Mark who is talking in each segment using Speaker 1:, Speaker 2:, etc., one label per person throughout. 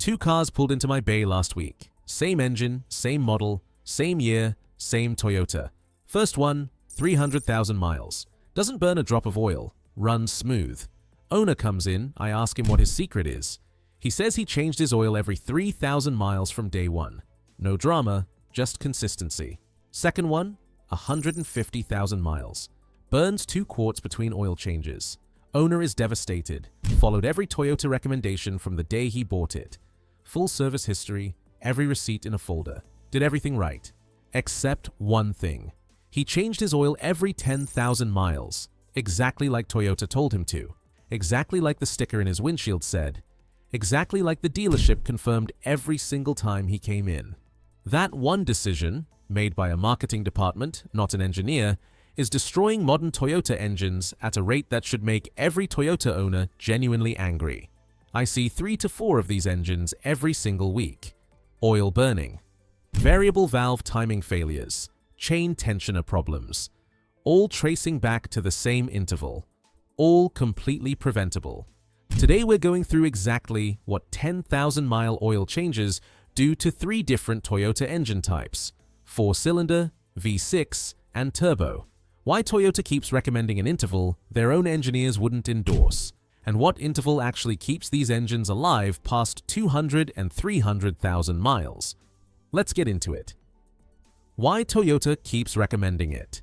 Speaker 1: Two cars pulled into my bay last week. Same engine, same model, same year, same Toyota. First one, 300,000 miles. Doesn't burn a drop of oil. Runs smooth. Owner comes in, I ask him what his secret is. He says he changed his oil every 3,000 miles from day one. No drama, just consistency. Second one, 150,000 miles. Burns 2 quarts between oil changes. Owner is devastated. Followed every Toyota recommendation from the day he bought it. Full service history, every receipt in a folder. Did everything right. Except one thing. He changed his oil every 10,000 miles. Exactly like Toyota told him to. Exactly like the sticker in his windshield said. Exactly like the dealership confirmed every single time he came in. That one decision, made by a marketing department, not an engineer, is destroying modern Toyota engines at a rate that should make every Toyota owner genuinely angry. I see 3 to 4 of these engines every single week. Oil burning, variable valve timing failures, chain tensioner problems, all tracing back to the same interval, all completely preventable. Today we're going through exactly what 10,000-mile oil changes do to 3 different Toyota engine types: 4-cylinder, V6, and turbo. Why Toyota keeps recommending an interval their own engineers wouldn't endorse, and what interval actually keeps these engines alive past 200 and 300,000 miles. Let's get into it. Why Toyota keeps recommending it.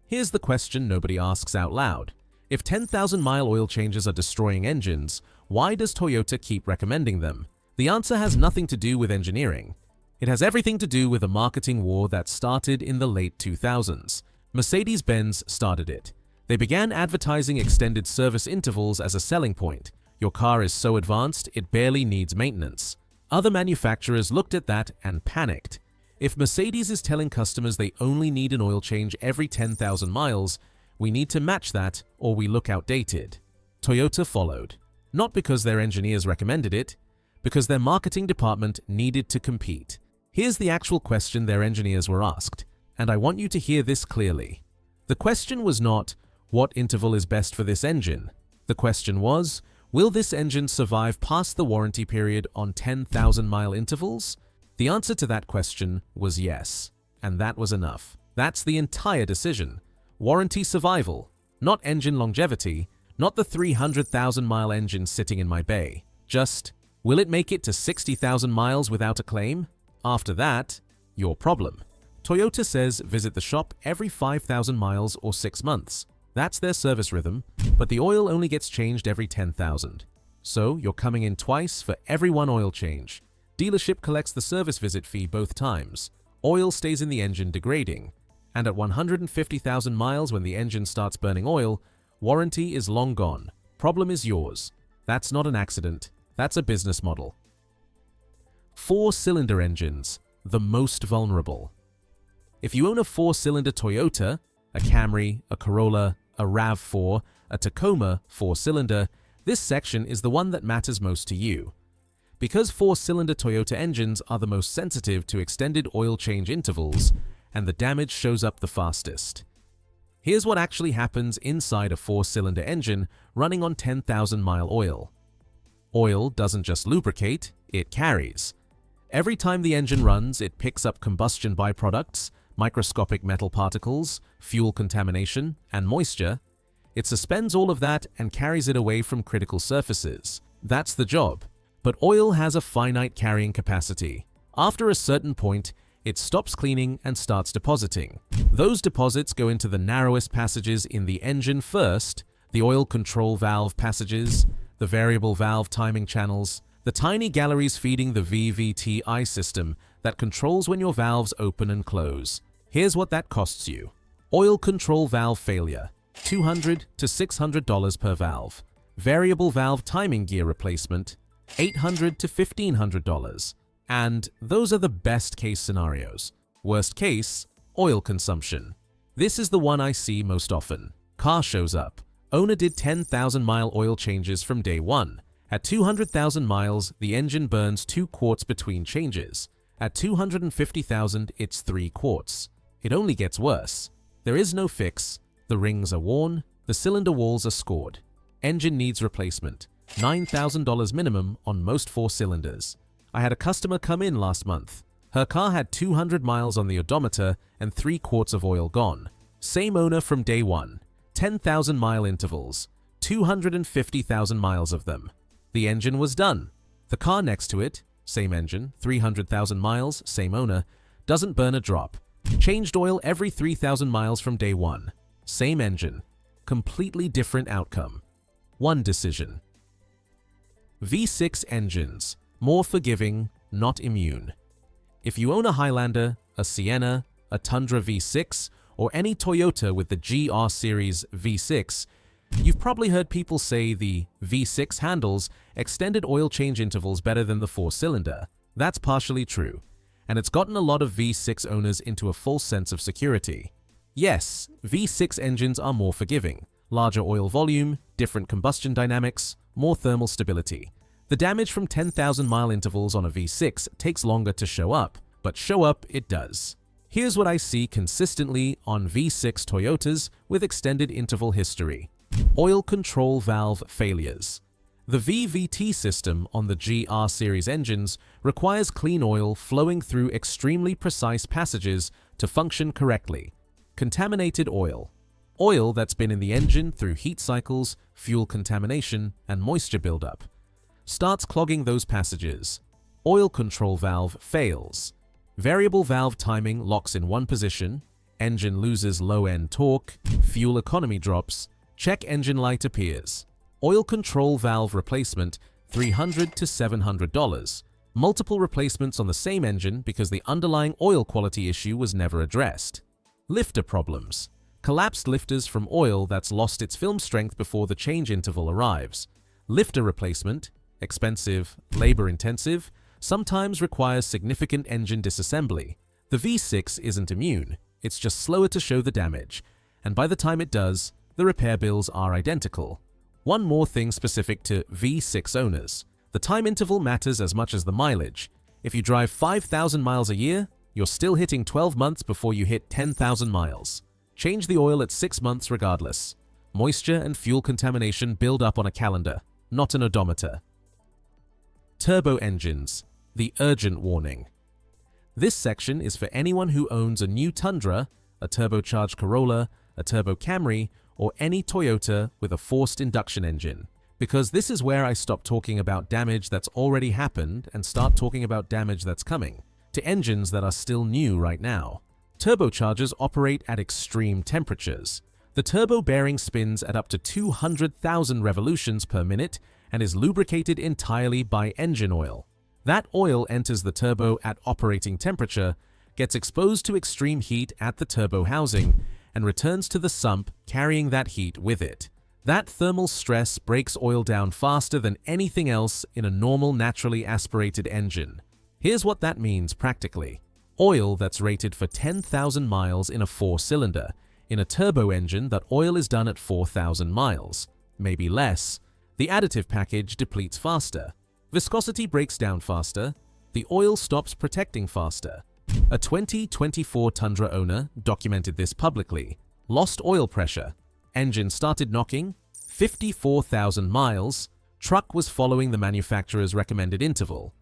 Speaker 1: Here's the question nobody asks out loud. If 10,000-mile oil changes are destroying engines, why does Toyota keep recommending them? The answer has nothing to do with engineering. It has everything to do with a marketing war that started in the late 2000s. Mercedes-Benz started it. They began advertising extended service intervals as a selling point. Your car is so advanced, it barely needs maintenance. Other manufacturers looked at that and panicked. If Mercedes is telling customers they only need an oil change every 10,000 miles, we need to match that or we look outdated. Toyota followed. Not because their engineers recommended it, because their marketing department needed to compete. Here's the actual question their engineers were asked, and I want you to hear this clearly. The question was not, what interval is best for this engine? The question was, will this engine survive past the warranty period on 10,000-mile intervals? The answer to that question was yes, and that was enough. That's the entire decision. Warranty survival, not engine longevity, not the 300,000-mile engine sitting in my bay. Just, will it make it to 60,000 miles without a claim? After that, your problem. Toyota says visit the shop every 5,000 miles or 6 months. That's their service rhythm, but the oil only gets changed every 10,000. So you're coming in twice for every one oil change. Dealership collects the service visit fee both times. Oil stays in the engine degrading. And at 150,000 miles when the engine starts burning oil, warranty is long gone. Problem is yours. That's not an accident. That's a business model. 4-cylinder engines, the most vulnerable. If you own a 4-cylinder Toyota, a Camry, a Corolla, a RAV4, a Tacoma 4-cylinder, this section is the one that matters most to you. Because 4-cylinder Toyota engines are the most sensitive to extended oil change intervals, and the damage shows up the fastest. Here's what actually happens inside a 4-cylinder engine running on 10,000-mile oil. Oil doesn't just lubricate, it carries. Every time the engine runs, it picks up combustion byproducts, microscopic metal particles, fuel contamination, and moisture. It suspends all of that and carries it away from critical surfaces. That's the job. But oil has a finite carrying capacity. After a certain point, it stops cleaning and starts depositing. Those deposits go into the narrowest passages in the engine first, the oil control valve passages, the variable valve timing channels, the tiny galleries feeding the VVTi system that controls when your valves open and close. Here's what that costs you. Oil control valve failure, $200 to $600 per valve. Variable valve timing gear replacement, $800 to $1,500. And those are the best case scenarios. Worst case, oil consumption. This is the one I see most often. Car shows up. Owner did 10,000-mile oil changes from day one. At 200,000 miles, the engine burns 2 quarts between changes. At 250,000, it's 3 quarts. It only gets worse. There is no fix. The rings are worn. The cylinder walls are scored. Engine needs replacement. $9,000 minimum on most 4 cylinders. I had a customer come in last month. Her car had 200 miles on the odometer and 3 quarts of oil gone. Same owner from day one. 10,000 mile intervals. 250,000 miles of them. The engine was done. The car next to it, same engine, 300,000 miles, same owner, doesn't burn a drop. Changed oil every 3,000 miles from day one. Same engine. Completely different outcome. One decision. V6 engines. More forgiving, not immune. If you own a Highlander, a Sienna, a Tundra V6, or any Toyota with the GR Series V6, you've probably heard people say the V6 handles extended oil change intervals better than the 4-cylinder. That's partially true, and it's gotten a lot of V6 owners into a false sense of security. Yes, V6 engines are more forgiving. Larger oil volume, different combustion dynamics, more thermal stability. The damage from 10,000 mile intervals on a V6 takes longer to show up, but show up it does. Here's what I see consistently on V6 Toyotas with extended interval history. Oil control valve failures. The VVT system on the GR series engines requires clean oil flowing through extremely precise passages to function correctly. Contaminated oil. Oil that's been in the engine through heat cycles, fuel contamination, and moisture buildup. Starts clogging those passages. Oil control valve fails. Variable valve timing locks in one position. Engine loses low-end torque. Fuel economy drops. Check engine light appears. Oil control valve replacement, $300 to $700. Multiple replacements on the same engine because the underlying oil quality issue was never addressed. Lifter problems. Collapsed lifters from oil that's lost its film strength before the change interval arrives. Lifter replacement, expensive, labor-intensive, sometimes requires significant engine disassembly. The V6 isn't immune, it's just slower to show the damage, and by the time it does, the repair bills are identical. One more thing specific to V6 owners. The time interval matters as much as the mileage. If you drive 5,000 miles a year, you're still hitting 12 months before you hit 10,000 miles. Change the oil at 6 months regardless. Moisture and fuel contamination build up on a calendar, not an odometer. Turbo engines. The urgent warning. This section is for anyone who owns a new Tundra, a turbocharged Corolla, a Turbo Camry, or any Toyota with a forced induction engine. Because this is where I stop talking about damage that's already happened and start talking about damage that's coming, to engines that are still new right now. Turbochargers operate at extreme temperatures. The turbo bearing spins at up to 200,000 revolutions per minute and is lubricated entirely by engine oil. That oil enters the turbo at operating temperature, gets exposed to extreme heat at the turbo housing, and returns to the sump carrying that heat with it. That thermal stress breaks oil down faster than anything else in a normal naturally aspirated engine. Here's what that means practically. Oil that's rated for 10,000 miles in a 4-cylinder. In a turbo engine, that oil is done at 4,000 miles, maybe less. The additive package depletes faster. Viscosity breaks down faster. The oil stops protecting faster. A 2024 Tundra owner documented this publicly. Lost oil pressure. Engine started knocking. 54,000 miles. Truck was following the manufacturer's recommended interval.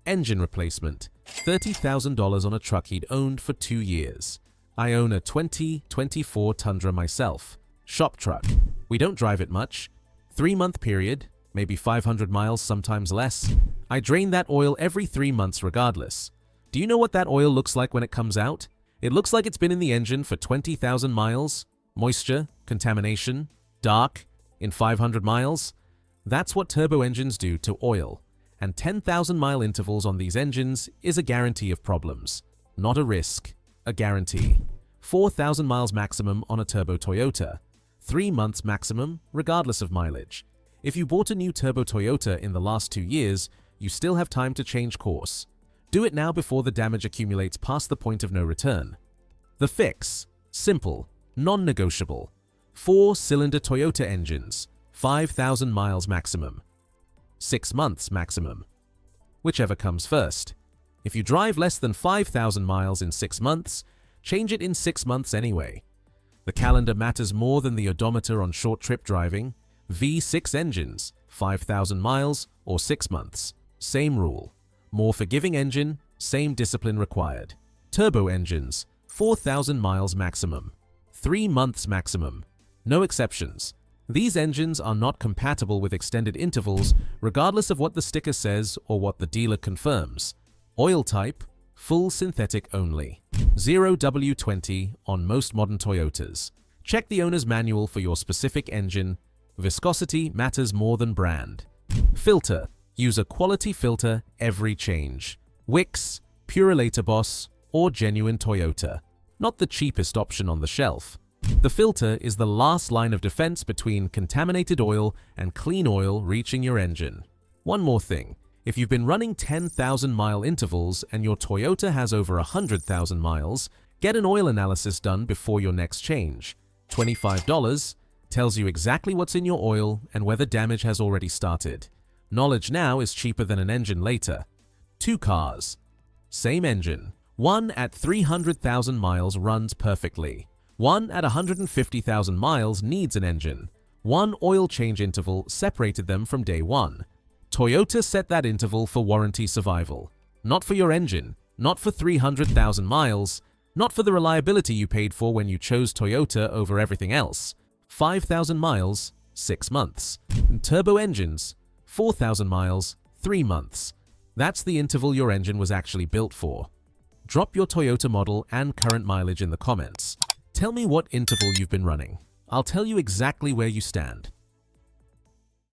Speaker 1: Engine replacement. $30,000 on a truck he'd owned for 2 years. I own a 2024 Tundra myself. Shop truck. We don't drive it much. 3-month period, maybe 500 miles, sometimes less. I drain that oil every 3 months regardless. Do you know what that oil looks like when it comes out? It looks like it's been in the engine for 20,000 miles. Moisture, contamination, dark, in 500 miles. That's what turbo engines do to oil. And 10,000 mile intervals on these engines is a guarantee of problems. Not a risk, a guarantee. 4,000 miles maximum on a turbo Toyota. 3 months maximum, regardless of mileage. If you bought a new turbo Toyota in the last 2 years, you still have time to change course. Do it now before the damage accumulates past the point of no return. The fix. Simple, non-negotiable. 4-cylinder Toyota engines. 5,000 miles maximum. 6 months maximum. Whichever comes first. If you drive less than 5,000 miles in 6 months, change it in 6 months anyway. The calendar matters more than the odometer on short trip driving. V6 engines. 5,000 miles, or 6 months. Same rule. More forgiving engine, same discipline required. Turbo engines, 4,000 miles maximum. 3 months maximum. No exceptions. These engines are not compatible with extended intervals regardless of what the sticker says or what the dealer confirms. Oil type, full synthetic only. 0W20 on most modern Toyotas. Check the owner's manual for your specific engine. Viscosity matters more than brand. Filter. Use a quality filter every change. Wix, Purolator Boss, or genuine Toyota. Not the cheapest option on the shelf. The filter is the last line of defense between contaminated oil and clean oil reaching your engine. One more thing. If you've been running 10,000-mile intervals and your Toyota has over 100,000 miles, get an oil analysis done before your next change. $25 tells you exactly what's in your oil and whether damage has already started. Knowledge now is cheaper than an engine later. 2 cars. Same engine. One at 300,000 miles runs perfectly. One at 150,000 miles needs an engine. One oil change interval separated them from day one. Toyota set that interval for warranty survival. Not for your engine, not for 300,000 miles, not for the reliability you paid for when you chose Toyota over everything else. 5,000 miles, 6 months. And turbo engines, 4,000 miles, 3 months. That's the interval your engine was actually built for. Drop your Toyota model and current mileage in the comments. Tell me what interval you've been running. I'll tell you exactly where you stand.